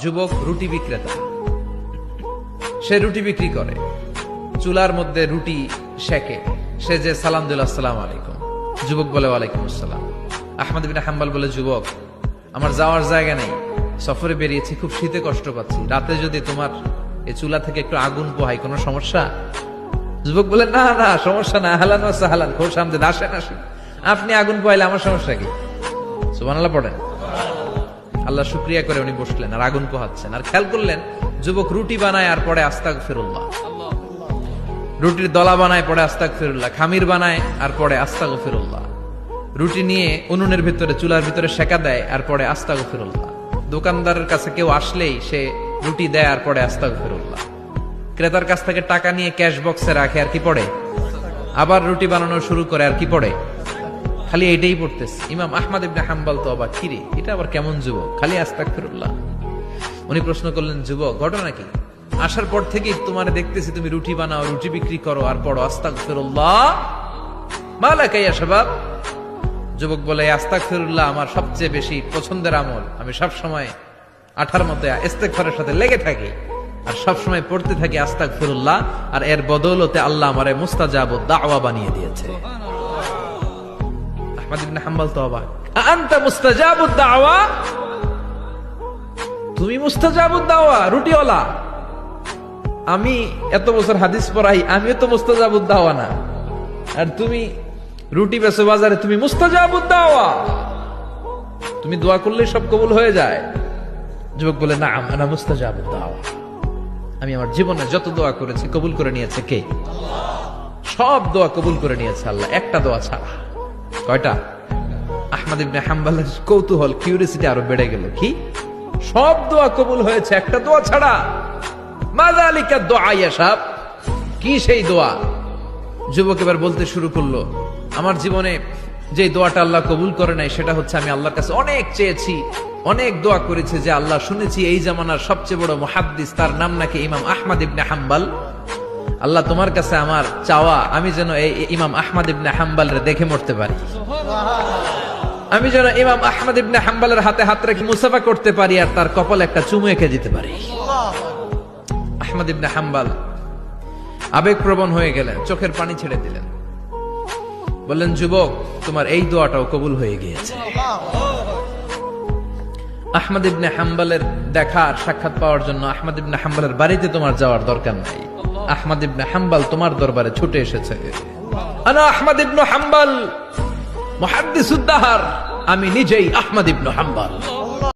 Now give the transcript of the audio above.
যুবক রুটি বিক্রেতা, সে রুটি বিক্রি করে, চুলার মধ্যে রুটি সেকে, সে যে সালাম দিল আসসালামু আলাইকুম, যুবক বলে ওয়ালাইকুম আসসালাম। আহমদ ইবনে হাম্বল বলে, যুবক আমার যাওয়ার জায়গা নেই, সফরে বেরিয়েছি, খুব শীতে কষ্ট পাচ্ছি, রাতে যদি তোমার এই চুলা থেকে একটু আগুন পোহাই কোনো সমস্যা? যুবক বলে, না না সমস্যা না, আহলান ওয়া সাহলান, খোশ আমদেদ, আসেন আসেন, আপনি আগুন পোহাইলে আমার সমস্যা কি? সুবহানাল্লাহ পড়েন। আল্লাহ শুকরিয়া করে উনি বসলেন আর আগুন পোহাচ্ছেন, আর খেয়াল করলেন যুবক রুটি বানায় আর পরে আস্তাগফিরুল্লাহ, রুটির দলা বানায় পরে আস্তাগফিরুল্লাহ, খামির বানায় আর পরে আস্তাগফিরুল্লাহ, রুটি নিয়ে উনুনের ভিতরে চুলার ভিতরে সেকা দেয় আর পরে আস্তাগফিরুল্লাহ, দোকানদারের কাছে কেউ আসলেই সে রুটি দেয় আর পরে আস্তাগফিরুল্লাহ, ক্রেতার কাছ থেকে টাকা নিয়ে ক্যাশ বক্সে রাখে আর কি পড়ে, আবার রুটি বানানো শুরু করে আর কি পড়ে, খালি এটাই পড়তেছে। ইমাম আহমদ ইবনে হাম্বল তো অবাক, কিরে এটা আবার কেমন যুবক, খালি আস্তাগফিরুল্লাহ। উনি প্রশ্ন করলেন, যুবক ঘটনা কি? আসার পর থেকেই তোমার দেখতেছি তুমি রুটি বানাও, রুটি বিক্রি করো আর পড়ো আস্তাগফিরুল্লাহ, মালাকা ইয়া শাবাব। যুবক বলে, আস্তাগফিরুল্লাহ আমার সবচেয়ে বেশি পছন্দের আমল, আমি সব সময় আঠার মতো ইস্তেগফারের সাথে লেগে থাকি আর সব সময় পড়তে থাকি আস্তাগফিরুল্লাহ, আর এর বদৌলতে আল্লাহ আমারে মুস্তাজাবুদ দাওয়া বানিয়ে দিয়েছে। আহমদ ইবনে হাম্বল তো অবাক, আনতা মুস্তাজাবুদ দাওয়া, তুমি মুস্তাজাবুদ দাওয়া, রুটিওয়ালা। আমি এত বছর হাদিস পড়াই, আমিও তো মুস্তাজাবুদ দাওয়া না, আর তুমি রুটি বেচো বাজারে, তুমি মুস্তাজাবুদ দাওয়া, তুমি দোয়া করলে সব কবুল হয়ে যায়। যুবক বলে, না আনা মুস্তাজাবুদ দাওয়া, আমি আমার জীবনে যত দোয়া করেছি কবুল করে নিয়েছে কে? সব দোয়া কবুল করে নিয়েছে আল্লাহ, একটা দোয়া ছাড়া। কয়টা? আহমদ ইবনে হাম্বলের কৌতূহল, কিউরিয়াসিটি আরো বেড়ে গেল, কি সব দোয়া কবুল হয়েছে একটা দোয়া ছাড়া? মাযালিকা দুআ ইয়া শাব, কি সেই দোয়া? যুবক এবার বলতে শুরু করলো, আমার জীবনে যে দোয়াটা আল্লাহ কবুল করে নাই সেটা হচ্ছে আমি আল্লাহর কাছে অনেক চেয়েছি, অনেক দোয়া করেছি যে আল্লাহ, শুনেছি এই জামানার সবচেয়ে বড় মুহাদ্দিস, তার নাম নাকি ইমাম আহমদ ইবনে হাম্বল, আল্লাহ তোমার কাছে আমার চাওয়া আমি যেন এই ইমাম আহমদ ইবনে হাম্বলের দেখে মরতে পারি, আমি যেন ইমাম আহমদ ইবনে হাম্বলের হাতে হাত রেখে মুসাফা করতে পারি আর তার কপালে একটা চুমু এঁকে দিতে পারি। আহমদ ইবনে হাম্বল আবেগপ্রবণ হয়ে গেলেন, চোখের পানি ছেড়ে দিলেন, বললেন, যুবক তোমার এই দোয়াটাও কবুল হয়ে গিয়েছে। আহমদ ইবনে হাম্বলের দেখার সাক্ষাৎ পাওয়ার জন্য আহমদ ইবনে হাম্বলের বাড়িতে তোমার যাওয়ার দরকার নাই, আহমদ ইবনে হাম্বল তোমার দরবারে ছুটে এসেছে। আনা আহমদ ইবনে হাম্বল মুহাদ্দিসুদ দাহর, আমি নিজেই আহমদ ইবনে হাম্বল।